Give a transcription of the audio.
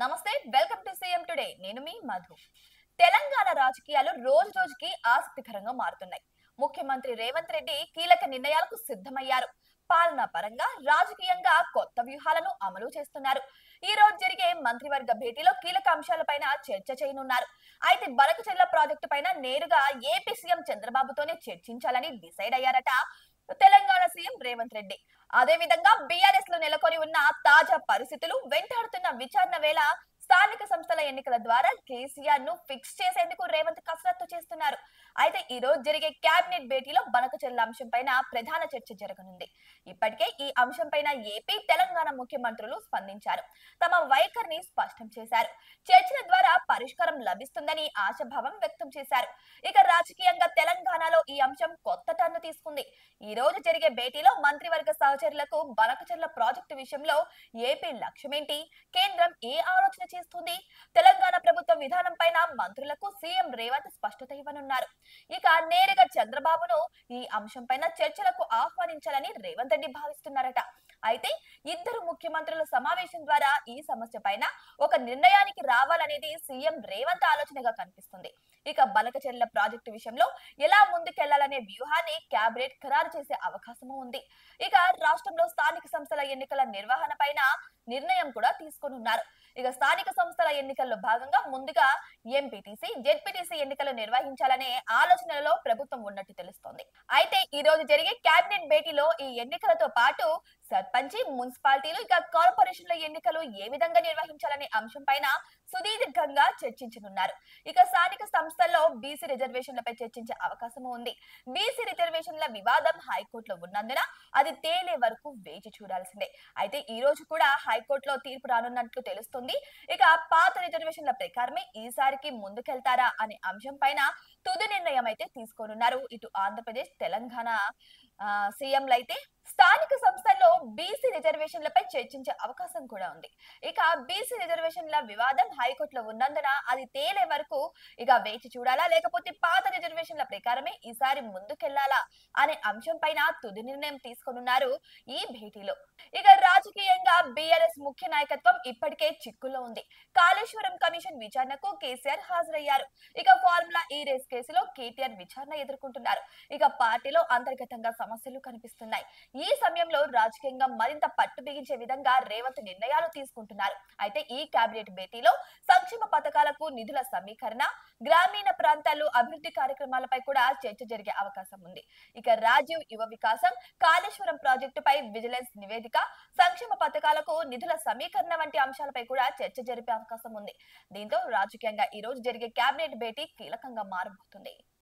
నమస్తే, welcome to CM today. నేను మీ మధు. తెలంగాణ రాజకీయాలు రోజు రోజుకి ఆసక్తికరంగా మారుతున్నాయి. ముఖ్యమంత్రి రేవంత్ రెడ్డి కీలక నిర్ణయాలకు సిద్ధమయ్యారు. పాలనా పరంగా, రాజకీయంగా కొత్త వ్యూహాలను అమలు చేస్తున్నారు. ఈ రోజు జరిగే మంత్రివర్గ భేటీలో కీలక అంశాలపైన చర్చ చేయనున్నారు. అయితే బనకచెర్ల ప్రాజెక్టు పైన నేరుగా ఏపీ సీఎం చంద్రబాబుతోనే చర్చించాలని డిసైడ్ అయ్యారట తెలంగాణ సీఎం రేవంత్ రెడ్డి. అదే విధంగా బీఆర్ఎస్ లో నెలకొని ఉన్న తాజా పరిస్థితులు, వెంటాడుతున్న విచారణ వేళ స్థానిక సంస్థల ఎన్నికల ద్వారా కేసీఆర్ ను ఫిక్స్ చేసేందుకు రేవంత్ కసరత్తు చేస్తున్నారు. అయితే ఈ రోజు జరిగే కేబినెట్ భేటీలో బనకచెర్ల అంశం పైన ప్రధాన చర్చ జరగనుంది. ఇప్పటికే ఈ అంశం పైన ఏపీ, తెలంగాణ ముఖ్యమంత్రులు స్పందించారు. తమ వైఖరిని స్పష్టం చేశారు. చర్చల ద్వారా పరిష్కారం లభిస్తుందని ఆశాభావం వ్యక్తం చేశారు. ఇక రాజకీయంగా తెలంగాణలో ఈ అంశం కొత్త టర్న్ తీసుకుంది. ఈ రోజు జరిగే భేటీలో మంత్రివర్గ సహచరులకు బనకచెర్ల ప్రాజెక్టు విషయంలో ఏపీ లక్ష్యమేంటి, కేంద్రం ఏ ఆలోచన చేస్తుంది, తెలంగాణ ప్రభుత్వ విధానం పైన మంత్రులకు సీఎం రేవంత్ స్పష్టత ఇవ్వనున్నారు. ఇక నేరుగా చంద్రబాబును ఈ అంశం పైన చర్చలకు ఆహ్వానించాలని రేవంత్ రెడ్డి భావిస్తున్నారట. అయితే ఇద్దరు ముఖ్యమంత్రుల సమావేశం ద్వారా ఈ సమస్య పైన ఒక నిర్ణయానికి రావాలనేది సీఎం రేవంత్ ఆలోచనగా కనిపిస్తుంది. ఇక బనకచెర్ల ప్రాజెక్టు విషయంలో ఎలా ముందుకెళ్లాలనే వ్యూహాన్ని కేబినెట్ ఖరారు చేసే అవకాశము ఉంది. ఇక రాష్ట్రంలో స్థానిక సంస్థల ఎన్నికల నిర్వహణ పైన నిర్ణయం కూడా తీసుకోనున్నారు. ఇక స్థానిక సంస్థల ఎన్నికల్లో భాగంగా ముందుగా ఎంపీటీసీ, జెడ్పీటీసీ ఎన్నికలు నిర్వహించాలనే ఆలోచనలలో ప్రభుత్వం ఉన్నట్టు తెలుస్తోంది. అయితే ఈ రోజు జరిగే కేబినెట్ భేటీలో ఈ ఎన్నికలతో పాటు సర్పంచి, మున్సిపాలిటీలు, ఇక కార్పొరేషన్ల ఎన్నికలు ఏ విధంగా నిర్వహించాలనే అంశం పైన సుదీర్ఘంగా చర్చించనున్నారు. ఇక స్థానిక సంస్థల్లో బీసీ రిజర్వేషన్లపై చర్చించే అవకాశం ఉంది. బీసీ రిజర్వేషన్ల వివాదం హైకోర్టులో ఉన్నందున అది తేలే వరకు వేచి చూడాల్సిందే. అయితే ఈ రోజు కూడా హైకోర్టులో తీర్పు రానున్నట్లు తెలుస్తుంది. ఇక పాత రిజర్వేషన్ల ప్రకారమే ఈసారికి ముందుకెళ్తారా అనే అంశం పైన తుది నిర్ణయం అయితే తీసుకోనున్నారు ఇటు ఆంధ్రప్రదేశ్, తెలంగాణ సీఎంలు. అయితే స్థానిక సంస్థల్లో బీసీ రిజర్వేషన్లపై చర్చించే అవకాశం కూడా ఉంది. ఇక బీసీ రిజర్వేషన్ల వివాదం హైకోర్టులో ఉన్నందున అది తేలే వరకు ఇక వేచి చూడాలా, లేకపోతే పాత రిజర్వేషన్ల ప్రకారమే ఈసారి ముందుకెళ్లాలా అనే అంశం పైన తుది నిర్ణయం తీసుకోనున్నారు ఈ భేటీలో. ఇక రాజకీయంగా బీఆర్ఎస్ ముఖ్య నాయకత్వం ఇప్పటికే చిక్కుల్లో ఉంది. కాళేశ్వరం కమిషన్ విచారణకు కేసీఆర్ హాజరయ్యారు. ఇక ఫార్ములా ఈ రేస్ కేసులో కేటీఆర్ విచారణ ఎదుర్కొంటున్నారు. ఇక పార్టీలో అంతర్గతంగా సమస్యలు కనిపిస్తున్నాయి. ఈ సమయంలో రాజకీయంగా మరింత పట్టు బిగించే విధంగా రేవంత్ నిర్ణయాలు తీసుకుంటున్నారు. అయితే ఈ కేబినెట్ భేటీలో సంక్షేమ పథకాలకు నిధుల సమీకరణ, గ్రామీణ ప్రాంతాల్లో అభివృద్ధి కార్యక్రమాలపై కూడా చర్చ జరిగే అవకాశం ఉంది. ఇక రాజీవ్ యువ వికాసం, కాళేశ్వరం ప్రాజెక్టుపై విజిలెన్స్ నివేదిక, సంక్షేమ పథకాలకు నిధుల సమీకరణ వంటి అంశాలపై కూడా చర్చ జరిపే అవకాశం ఉంది. దీంతో రాజకీయంగా ఈ రోజు జరిగే కేబినెట్ భేటీ కీలకంగా మారబోతుంది.